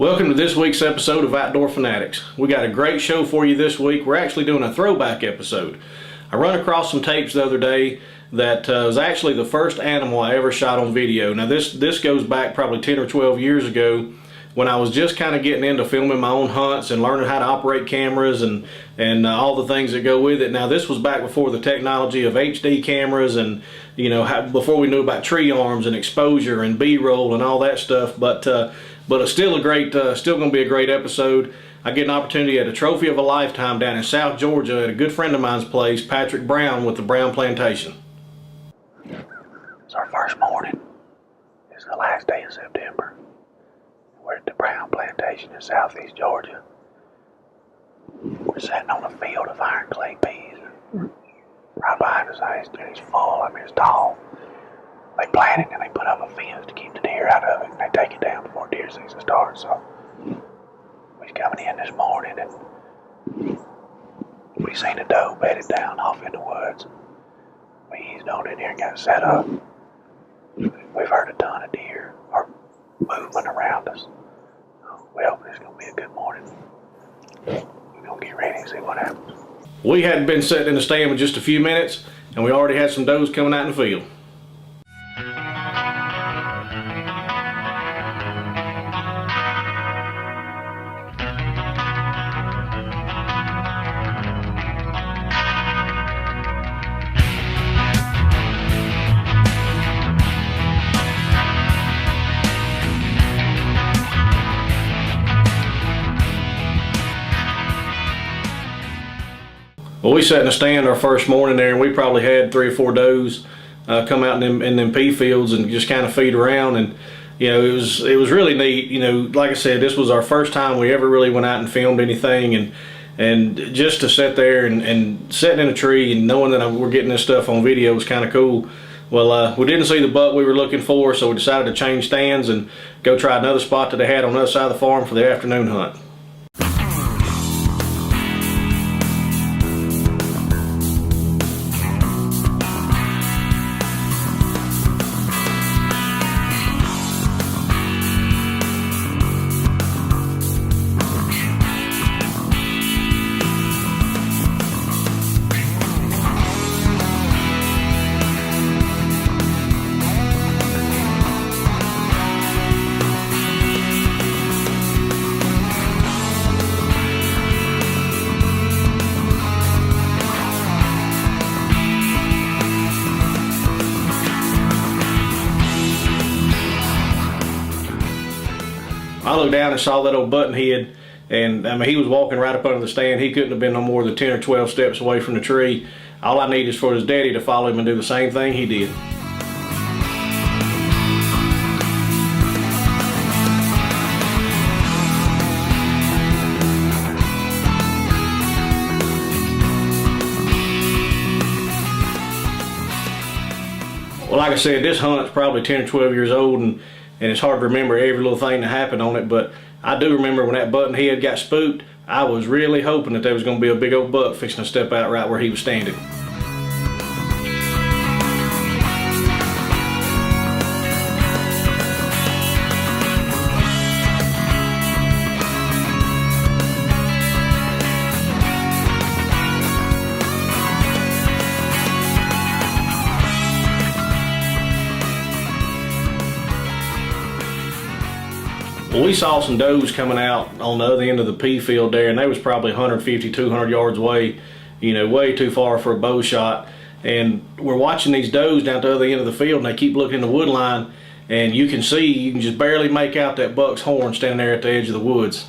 Welcome to this week's episode of Outdoor Fanatics. We got a great show for you this week. We're actually doing a throwback episode. I run across some tapes the other day that was actually the first animal I ever shot on video. Now this goes back probably 10 or 12 years ago when I was just kind of getting into filming my own hunts and learning how to operate cameras and all the things that go with it. Now this was back before the technology of HD cameras and before we knew about tree arms and exposure and B-roll and all that stuff. But it's still a great, still going to be a great episode. I get an opportunity at a trophy of a lifetime down in South Georgia at a good friend of mine's place, Patrick Brown with the Brown Plantation. It's our first morning. It's the last day of September. We're at the Brown Plantation in southeast Georgia. We're sitting on a field of iron clay peas. Right behind us, it's full. I mean, it's tall. They plant it and they put up a fence to keep the deer out of it, and they take it down before deer season starts. So we're coming in this morning and we seen a doe bedded down off in the woods. We eased on in here and got set up. We've heard a ton of deer or movement around us. We hope it's going to be a good morning. We're going to get ready and see what happens. We hadn't been sitting in the stand with just a few minutes, and we already had some does coming out in the field. Well, we sat in the stand our first morning there, and we probably had 3 or 4 does come out in them pea fields and just kind of feed around. And it was really neat. Like I said, this was our first time we ever really went out and filmed anything, and just to sit there and sitting in a tree and knowing that we're getting this stuff on video was kind of cool. Well, we didn't see the buck we were looking for, so we decided to change stands and go try another spot that they had on the other side of the farm for the afternoon hunt. I looked down and saw that old buttonhead, and I mean, he was walking right up under the stand. He couldn't have been no more than 10 or 12 steps away from the tree. All I need is for his daddy to follow him and do the same thing he did. Well, like I said, this hunt's probably 10 or 12 years old, and it's hard to remember every little thing that happened on it, but I do remember when that buttonhead got spooked, I was really hoping that there was going to be a big old buck fixing to step out right where he was standing. Well, we saw some does coming out on the other end of the pea field there, and they was probably 150, 200 yards away, way too far for a bow shot. And we're watching these does down at the other end of the field, and they keep looking in the wood line, and you can just barely make out that buck's horn standing there at the edge of the woods.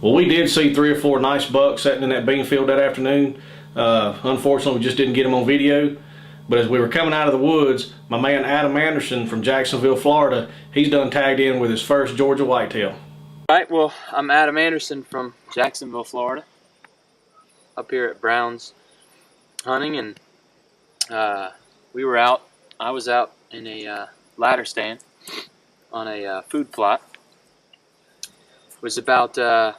Well, we did see 3 or 4 nice bucks sitting in that bean field that afternoon. Unfortunately, we just didn't get them on video. But as we were coming out of the woods, my man Adam Anderson from Jacksonville, Florida, he's done tagged in with his first Georgia whitetail. All right, well, I'm Adam Anderson from Jacksonville, Florida. up here at Brown's hunting, and we were out. I was out in a ladder stand on a food plot. It was about, I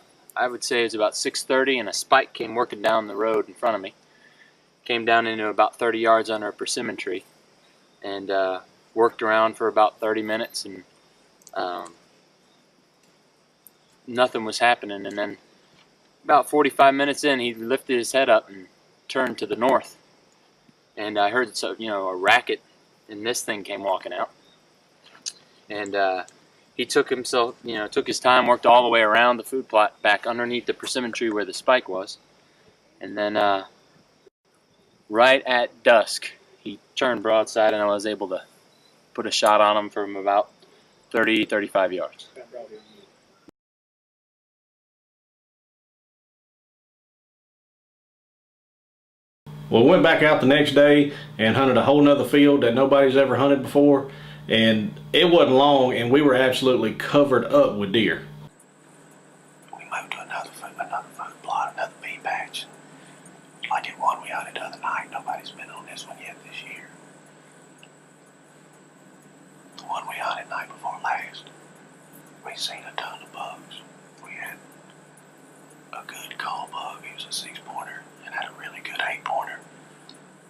would say it was about 6:30, and a spike came working down the road in front of me. Came down into about 30 yards under a persimmon tree, and worked around for about 30 minutes, and nothing was happening. And then about 45 minutes in, he lifted his head up and turned to the north, and I heard a racket, and this thing came walking out. And he took his time, worked all the way around the food plot back underneath the persimmon tree where the spike was, and then right at dusk he turned broadside, and I was able to put a shot on him from about 30-35 yards. Well, we went back out the next day and hunted a whole nother field that nobody's ever hunted before, and it wasn't long and we were absolutely covered up with deer. We moved to another food plot, another bee patch. Like it one we hunted the other night. Nobody's been on this one yet this year. The one we hunted night before last, we seen a ton of bugs. We had a good call bug. He was a 6-pointer and had a really good 8-pointer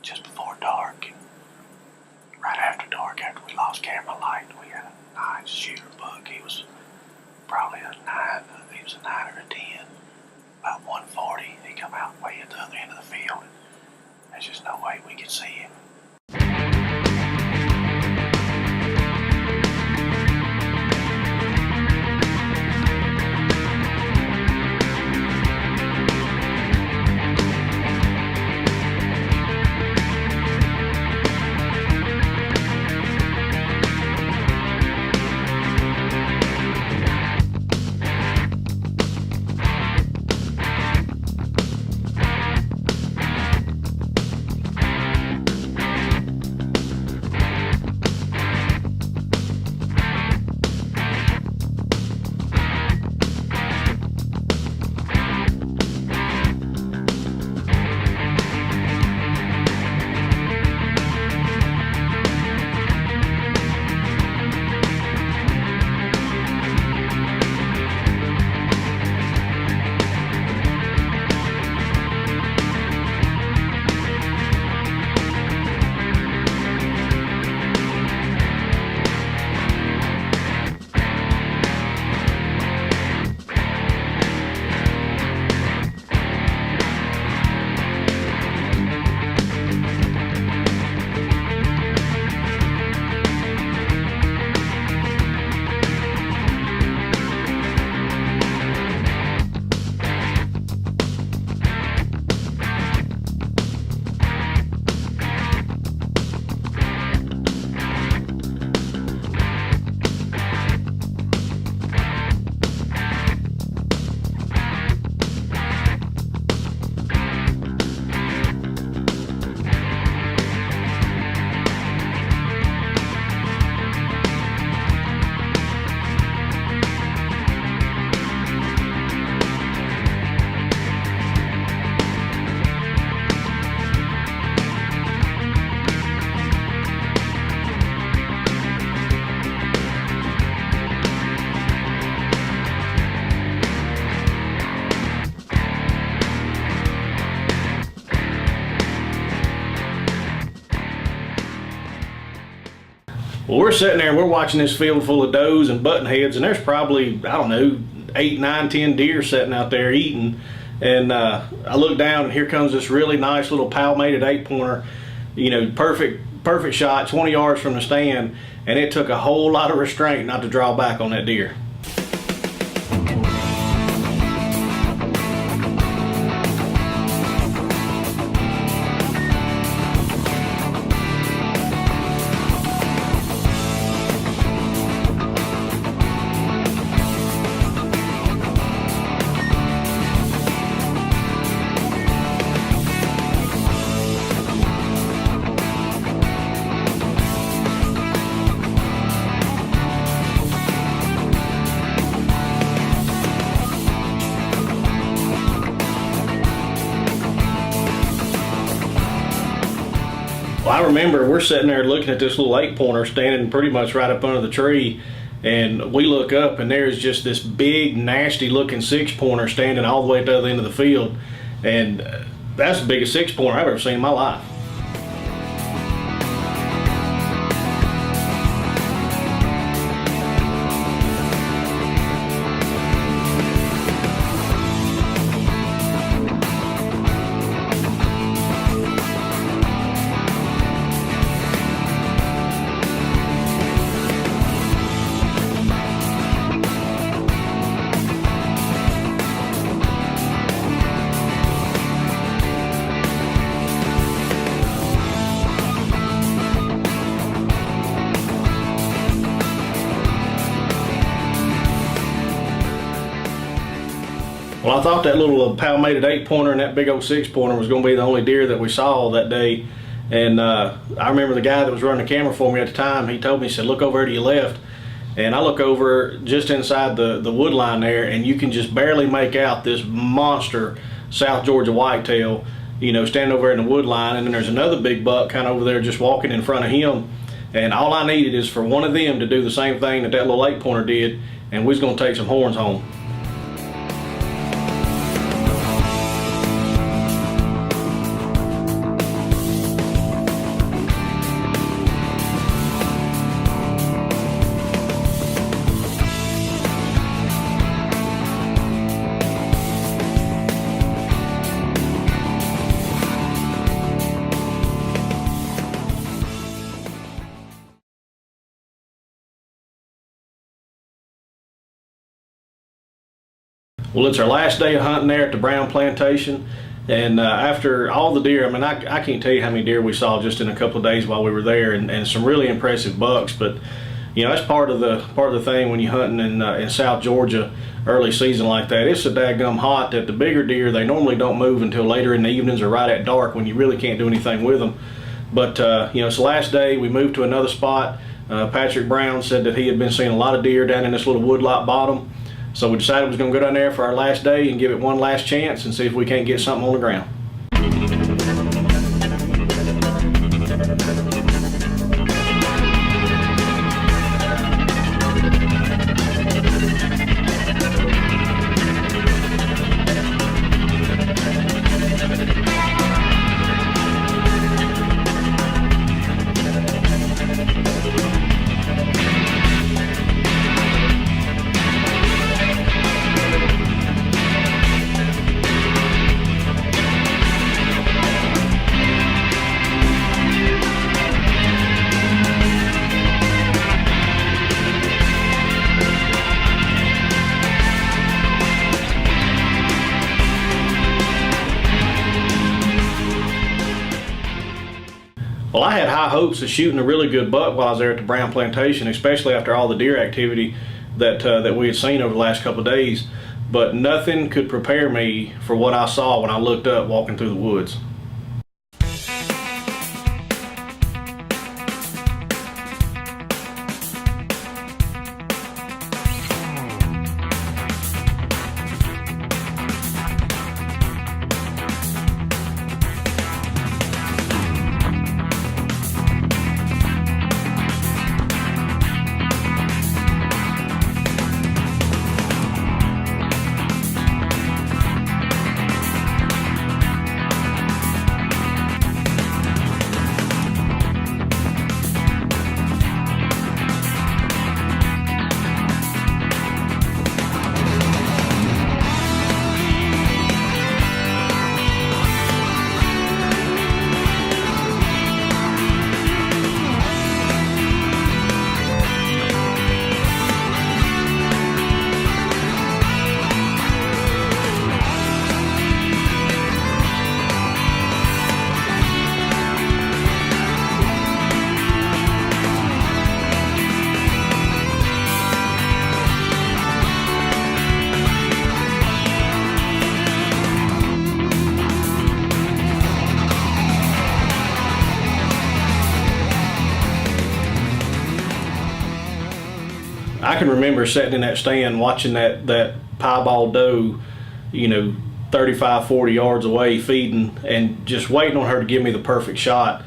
just before dark. And right after dark, after we lost camera light, we had a nice shooter bug. He was probably a 9. He was a 9 or a 10. About 140. He come out way at the other end of the field. There's just no way we could see him. Well, we're sitting there and we're watching this field full of does and buttonheads, and there's probably, I don't know, 8, 9, 10 deer sitting out there eating. And I look down and here comes this really nice little palmated 8-pointer, perfect shot, 20 yards from the stand, and it took a whole lot of restraint not to draw back on that deer. I remember we're sitting there looking at this little 8-pointer standing pretty much right up under the tree, and we look up and there's just this big nasty looking 6-pointer standing all the way at the other end of the field, and that's the biggest 6-pointer I've ever seen in my life. Well, I thought that little palmated 8-pointer and that big old 6-pointer was going to be the only deer that we saw that day. And I remember the guy that was running the camera for me at the time, he told me, he said, look over to your left. And I look over just inside the wood line there, and you can just barely make out this monster South Georgia whitetail, you know, standing over in the wood line. And then there's another big buck kind of over there just walking in front of him. And all I needed is for one of them to do the same thing that little 8-pointer did, and we was going to take some horns home. Well, it's our last day of hunting there at the Brown Plantation, and after all the deer, I mean, I can't tell you how many deer we saw just in a couple of days while we were there, and some really impressive bucks. But you know, that's part of the thing when you're hunting in South Georgia early season like that. It's so daggum hot that the bigger deer, they normally don't move until later in the evenings or right at dark when you really can't do anything with them. But you know, it's the last day. We moved to another spot. Patrick Brown said that he had been seeing a lot of deer down in this little woodlot bottom. So we decided we was going to go down there for our last day and give it one last chance and see if we can't get something on the ground. Well, I had high hopes of shooting a really good buck while I was there at the Brown Plantation, especially after all the deer activity that we had seen over the last couple of days. But nothing could prepare me for what I saw when I looked up walking through the woods. I can remember sitting in that stand watching that piebald doe, you know, 35, 40 yards away feeding, and just waiting on her to give me the perfect shot.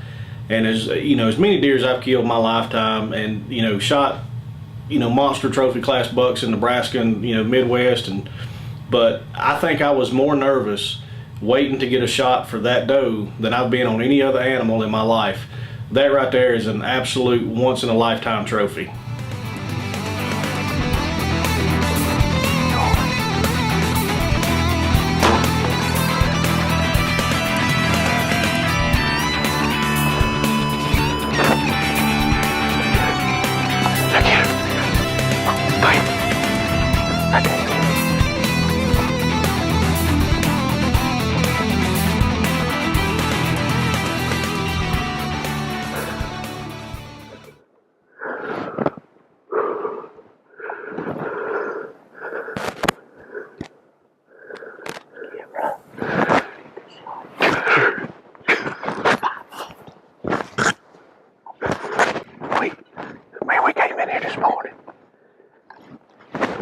And as as many deer as I've killed in my lifetime, and shot monster trophy class bucks in Nebraska and Midwest, but I think I was more nervous waiting to get a shot for that doe than I've been on any other animal in my life. That right there is an absolute once in a lifetime trophy.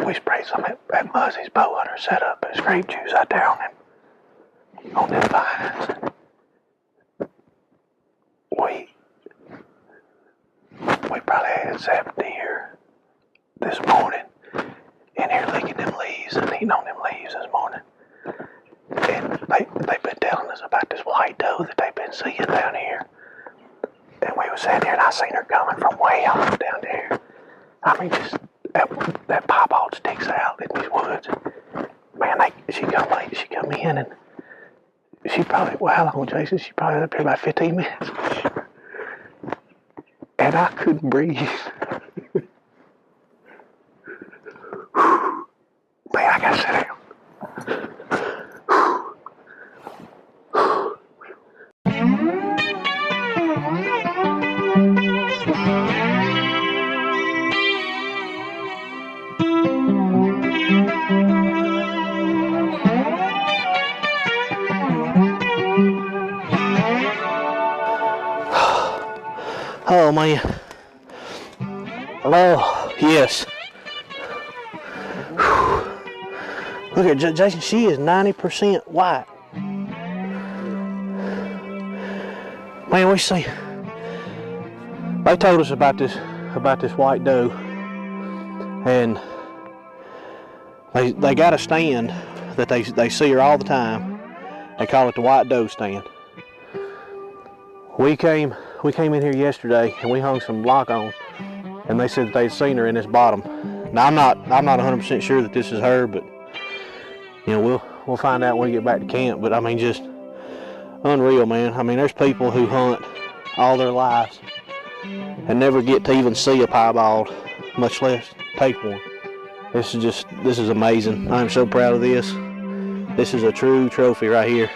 We sprayed some at Muzzy's bow hunter set up at grape juice out there on them vines. We probably had 7 deer this morning in here licking them leaves and eating on them leaves this morning. And they've been telling us about this white doe that they've been seeing down here. And we were sitting here and I seen her coming from way off down there. I mean, just that piebald sticks out in these woods. Man, she come in and she probably, well, how long, Jason? She probably was up here about 15 minutes. And I couldn't breathe. Man, I gotta sit down. Oh man. Oh, yes. Whew. Look at Jason, she is 90% white. Man, we see. They told us about this white doe, and they got a stand that they see her all the time. They call it the white doe stand. We came in here yesterday and we hung some block on, and they said that they'd seen her in this bottom. Now I'm not 100% sure that this is her, but we'll find out when we get back to camp. But I mean, just unreal, man. I mean, there's people who hunt all their lives and never get to even see a piebald, much less take one. This is amazing. I'm so proud of this. This is a true trophy right here.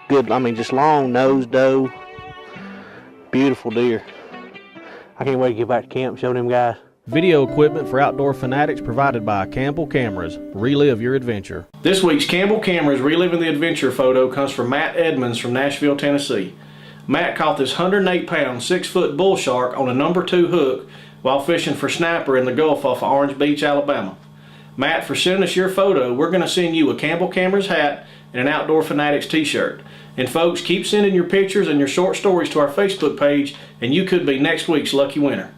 Good, I mean, just long nosed doe. Beautiful deer. I can't wait to get back to camp and show them guys. Video equipment for outdoor fanatics provided by Campbell Cameras. Relive your adventure. This week's Campbell Cameras Reliving the Adventure photo comes from Matt Edmonds from Nashville, Tennessee. Matt caught this 108-pound, 6-foot bull shark on a number 2 hook while fishing for snapper in the Gulf off of Orange Beach, Alabama. Matt, for sending us your photo, we're going to send you a Campbell Cameras hat and an Outdoor Fanatics t-shirt. And folks, keep sending your pictures and your short stories to our Facebook page, and you could be next week's lucky winner.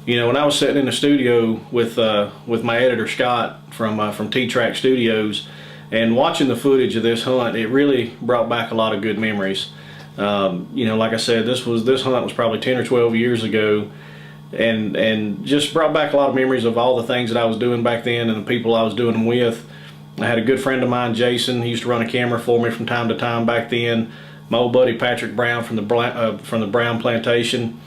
When I was sitting in the studio with my editor Scott from T-Track Studios and watching the footage of this hunt, it really brought back a lot of good memories. Like I said, this hunt was probably 10 or 12 years ago, and just brought back a lot of memories of all the things that I was doing back then and the people I was doing them with. I had a good friend of mine, Jason. He used to run a camera for me from time to time back then. My old buddy Patrick Brown from the Brown Plantation,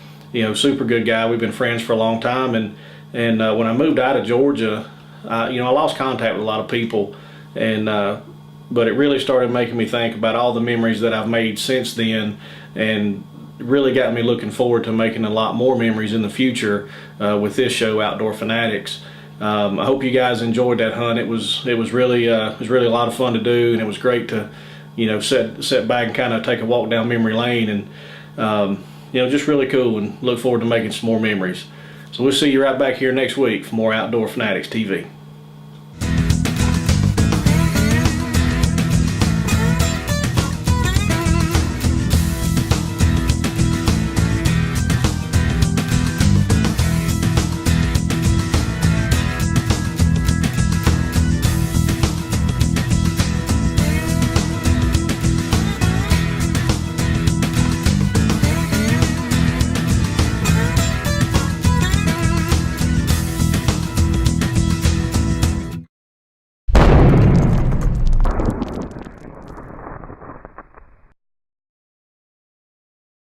super good guy. We've been friends for a long time. And when I moved out of Georgia, I lost contact with a lot of people, but it really started making me think about all the memories that I've made since then, and really got me looking forward to making a lot more memories in the future with this show, Outdoor Fanatics. I hope you guys enjoyed that hunt. It was really a lot of fun to do, and it was great to sit back and kind of take a walk down memory lane, and just really cool, and look forward to making some more memories. So we'll see you right back here next week for more Outdoor Fanatics TV.